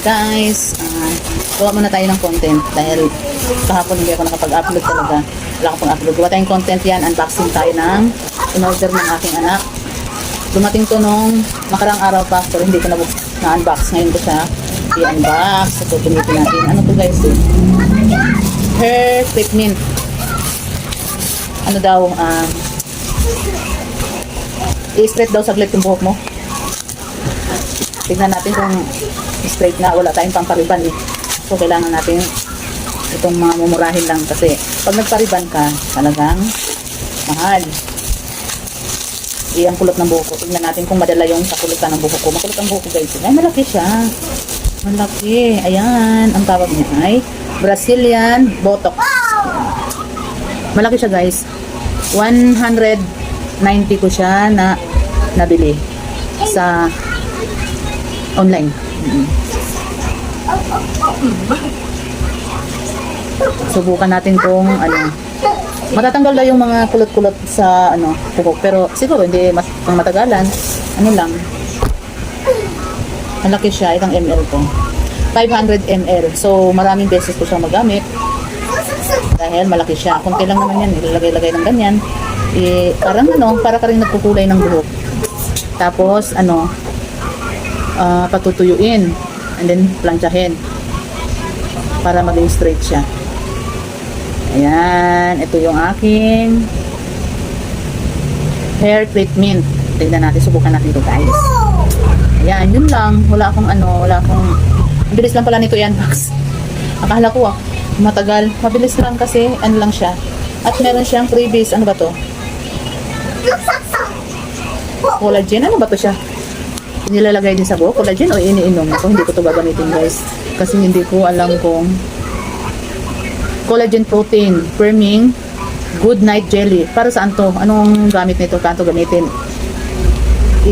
Guys, gawa muna tayo ng content dahil kahapon hindi ako nakapag-upload talaga. Wala akong pang-upload. Gawa tayong content yan. Unboxing tayo ng in-order ng aking anak. Dumating to nung nakarang araw pa pero hindi ko na-unbox. Ngayon ko siya i-unbox. So, tumitin natin. Ano to guys? Hair treatment. Ano daw? I-straight daw saglit yung buhok mo. Tignan natin kung straight na, wala tayong pampariban eh. So kailangan natin itong mga mumurahin lang kasi pag nagpariban ka, talagang mahal. Ang kulot ng buhok ko. Tignan natin kung madala yung kakulutan ng buhok ko. Makulot ang buhok ko guys. Ay, malaki siya. Malaki. Ayan. Ang tawag niya ay Brazilian Botox. Malaki siya guys. 190 ko siya na nabili sa online. Subukan natin kung ano. Matatanggal daw yung mga kulot-kulot sa ano, buhok. Pero siguro hindi pang matagalan. Ano lang. Malaki siya. Itong ml ko. 500 ml. So maraming beses ko siyang magamit. Dahil malaki siya. Kunti lang naman yan. Ilalagay-lagay ng ganyan. Parang ano, para ka rin nagkukulay ng buhok. Tapos ano, patutuyuin and then planchahin para maging straight siya. Ayan, ito yung aking hair treatment. Tignan natin, subukan natin ito guys. Ayan, yun lang. Wala akong ang bilis lang pala nito yan, Max. Akala ko matagal. Mabilis lang kasi ano lang siya. At meron siyang freebies. Ano ba to? Collagen. Ano ba to siya? Nilalagay din sa buhok, collagen o iniinom. Ako hindi ko to gagamitin guys. Kasi hindi ko alam kung collagen protein, firming, good night jelly. Para saan to? Anong gamit nito? Kanto gamitin?